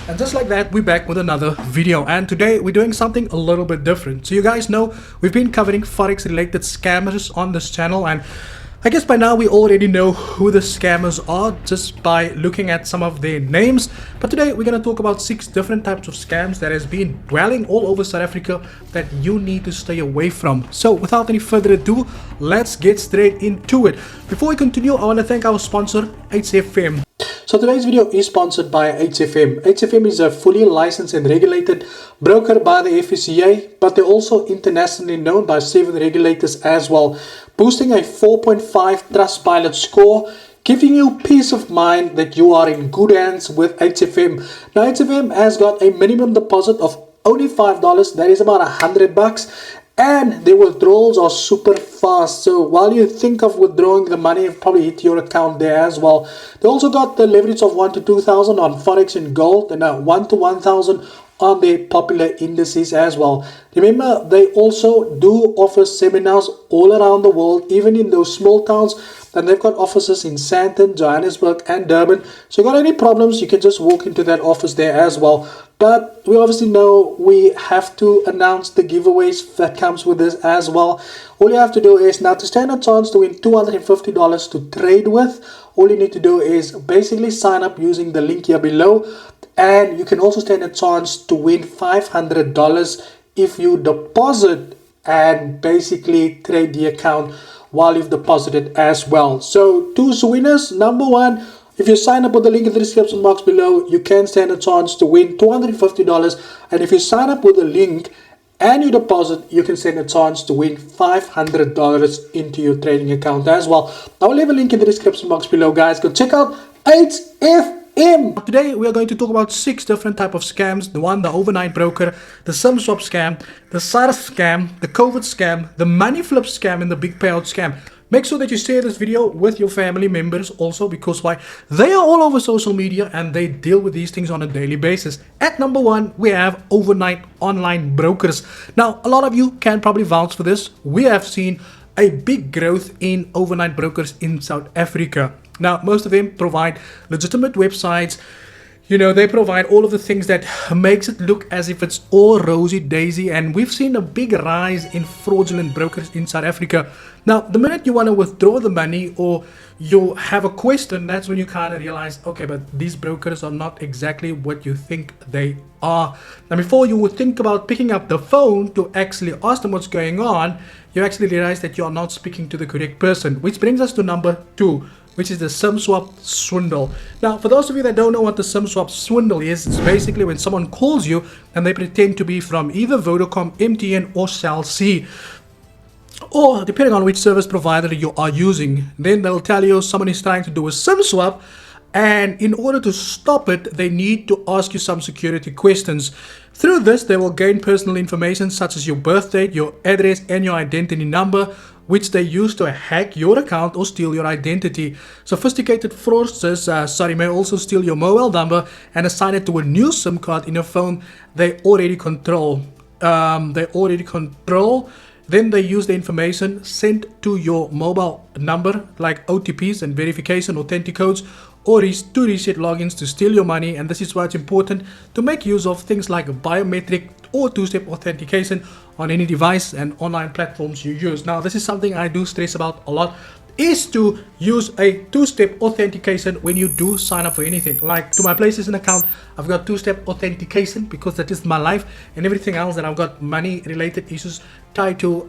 And just like that, we're back with another video, and today we're doing something a little bit different. So you guys know we've been covering forex related scammers on this channel, and I guess by now we already know who the scammers are just by looking at some of their names. But today we're going to talk about 6 different types of scams that has been dwelling all over South Africa that you need to stay away from. So without any further ado, let's get straight into it. Before we continue, I want to thank our sponsor, HFM. So today's video is sponsored by HFM. HFM is a fully licensed and regulated broker by the FSCA, but they're also internationally known by 7 regulators as well, boosting a 4.5 Trustpilot score, giving you peace of mind that you are in good hands with HFM. Now HFM has got a minimum deposit of only $5, that is about $100. And their withdrawals are super fast. So while you think of withdrawing the money, you've probably hit your account there as well. They also got the leverage of 1 to 2,000 on Forex and gold, and 1 to 1,000 on their popular indices as well. Remember, they also do offer seminars all around the world, even in those small towns. And they've got offices in Sandton, Johannesburg and Durban. So if you got any problems, you can just walk into that office there as well. But we obviously know we have to announce the giveaways that comes with this as well. All you have to do is, now to stand a chance to win $250 to trade with, all you need to do is basically sign up using the link here below. And you can also stand a chance to win $500 if you deposit and basically trade the account while you've deposited as well. So 2 winners. Number 1, if you sign up with the link in the description box below, you can stand a chance to win $250. And if you sign up with the link and you deposit, you can stand a chance to win $500 into your trading account as well. I will leave a link in the description box below, guys. Go check out HFM. Today we are going to talk about 6 different types of scams. The overnight broker, the SIM swap scam, the SARS scam, the COVID scam, the money flip scam, and the big payout scam. Make sure that you share this video with your family members also, because why? They are all over social media and they deal with these things on a daily basis. At number 1, we have overnight online brokers. Now, a lot of you can probably vouch for this. We have seen a big growth in overnight brokers in South Africa. Now, most of them provide legitimate websites. You know, they provide all of the things that makes it look as if it's all rosy daisy, and we've seen a big rise in fraudulent brokers in South Africa. Now, the minute you want to withdraw the money or you have a question, that's when you kind of realize, okay, but these brokers are not exactly what you think they are. Now, before you would think about picking up the phone to actually ask them what's going on, you actually realize that you are not speaking to the correct person, which brings us to number 2, which is the SIM swap swindle. Now, for those of you that don't know what the SIM swap swindle is, it's basically when someone calls you and they pretend to be from either Vodacom, MTN or Cell C, or depending on which service provider you are using. Then they'll tell you someone is trying to do a SIM swap, and in order to stop it, they need to ask you some security questions. Through this, they will gain personal information such as your birth date, your address and your identity number, which they use to hack your account or steal your identity. Sophisticated fraudsters may also steal your mobile number and assign it to a new SIM card in your phone they already control. Then they use the information sent to your mobile number, like OTPs and verification authentic codes, or to reset logins to steal your money. And this is why it's important to make use of things like biometric or 2-step authentication on any device and online platforms you use. Now, this is something I do stress about a lot, is to use a 2-step authentication when you do sign up for anything. Like to my PlayStation account, I've got 2-step authentication because that is my life, and everything else that I've got money related issues tied to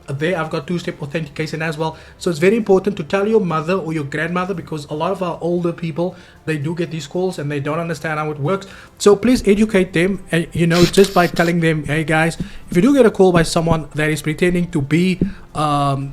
there, I've got 2-step authentication as well. So it's very important to tell your mother or your grandmother, because a lot of our older people, they do get these calls and they don't understand how it works. So please educate them, you know, just by telling them, hey guys, if you do get a call by someone that is pretending to be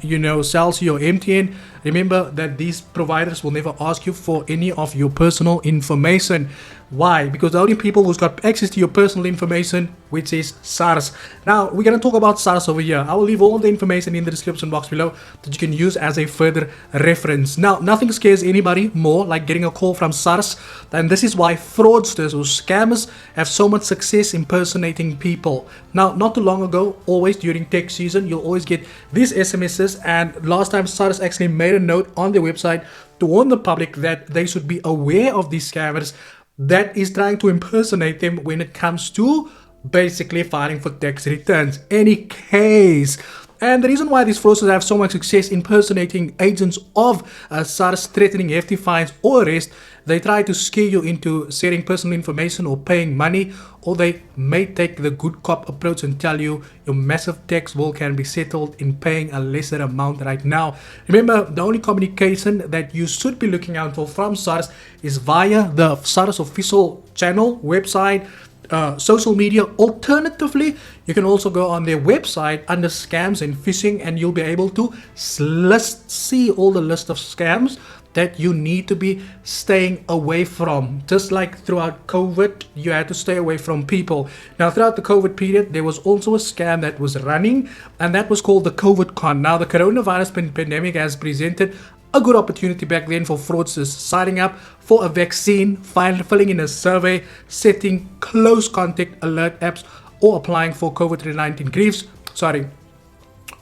you know, Cell C or MTN, remember that these providers will never ask you for any of your personal information. Why? Because the only people who's got access to your personal information, which is SARS. Now, we're going to talk about SARS over here. I will leave all the information in the description box below that you can use as a further reference. Now, nothing scares anybody more like getting a call from SARS, and this is why fraudsters or scammers have so much success impersonating people. Now, not too long ago, always during tech season, you'll always get these SMSs, and last time SARS actually made a note on their website to warn the public that they should be aware of these scammers. that is trying to impersonate them when it comes to basically filing for tax returns. Any case. And the reason why these fraudsters have so much success impersonating agents of SARS, threatening hefty fines or arrest, they try to scare you into sharing personal information or paying money, or they may take the good cop approach and tell you your massive tax bill can be settled in paying a lesser amount right now. Remember, the only communication that you should be looking out for from SARS is via the SARS official channel, website, social media. Alternatively, you can also go on their website under scams and phishing, and you'll be able to see all the list of scams that you need to be staying away from. Just like throughout COVID, you had to stay away from people. Now, throughout the COVID period, there was also a scam that was running, and that was called the COVID Con. Now, the coronavirus pandemic has presented a good opportunity back then for fraudsters signing up for a vaccine, filling in a survey, setting close contact alert apps, or applying for COVID-19 griefs.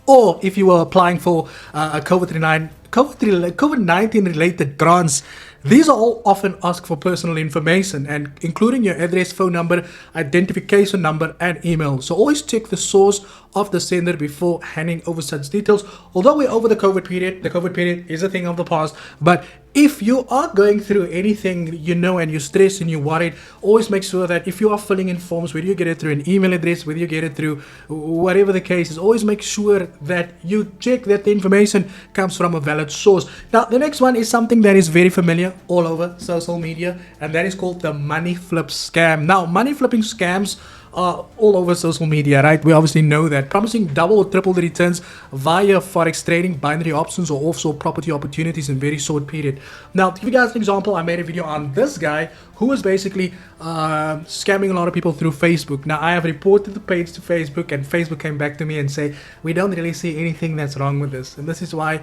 Or if you were applying for a COVID-19 related grants. These are all often asked for personal information, and including your address, phone number, identification number, and email. So always check the source of the sender before handing over such details. Although we're over the COVID period is a thing of the past. But if you are going through anything, and you're stressed and you're worried, always make sure that if you are filling in forms, whether you get it through an email address, whether you get it through whatever the case is, always make sure that you check that the information comes from a valid source. Now, the next one is something that is very familiar all over social media, and that is called the money flip scam. Now, money flipping scams are all over social media, right? We obviously know that, promising double or triple the returns via forex trading, binary options, or offshore property opportunities in very short period. Now, to give you guys an example, I made a video on this guy who was basically scamming a lot of people through Facebook. Now, I have reported the page to Facebook, and Facebook came back to me and say, we don't really see anything that's wrong with this. And this is why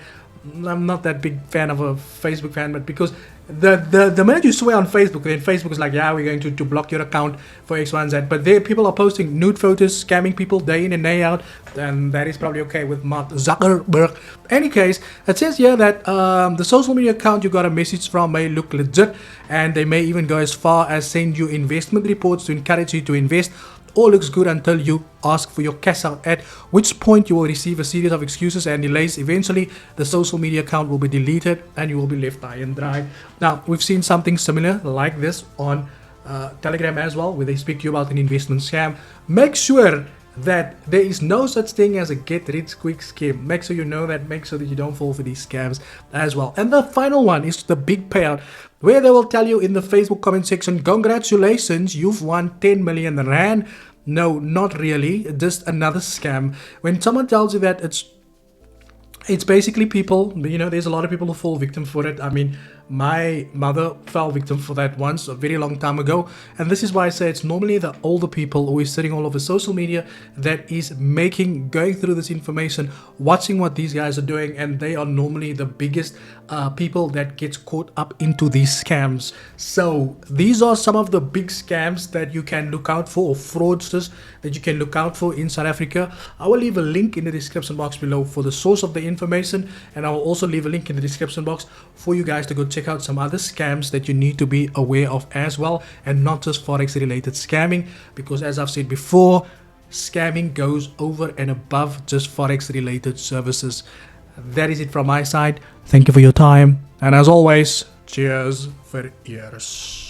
I'm not that big fan of a Facebook fan, but because the minute you swear on Facebook, then Facebook is like, yeah, we're going to block your account for X, Y, and Z. But there, people are posting nude photos, scamming people day in and day out, and that is probably okay with Mark Zuckerberg. Any case, it says here that the social media account you got a message from may look legit, and they may even go as far as send you investment reports to encourage you to invest. All looks good until you ask for your cash out, at which point you will receive a series of excuses and delays. Eventually, the social media account will be deleted and you will be left high and dry. Now, we've seen something similar like this on Telegram as well, where they speak to you about an investment scam. Make sure that there is no such thing as a get rich quick scheme. Make sure you know that. Make sure that you don't fall for these scams as well. And the final one is the big payout, where they will tell you in the Facebook comment section, congratulations, you've won 10 million rand. No, not really, just another scam. When someone tells you that, it's basically people, there's a lot of people who fall victim for it. I mean, my mother fell victim for that once a very long time ago, and this is why I say it's normally the older people who is sitting all over social media that is going through this information, watching what these guys are doing, and they are normally the biggest people that gets caught up into these scams. So these are some of the big scams that you can look out for, or fraudsters that you can look out for in South Africa. I will leave a link in the description box below for the source of the information, and I will also leave a link in the description box for you guys to go check out some other scams that you need to be aware of as well, and not just forex related scamming, because as I've said before, scamming goes over and above just forex related services. That is it from my side. Thank you for your time, and as always, cheers for ears.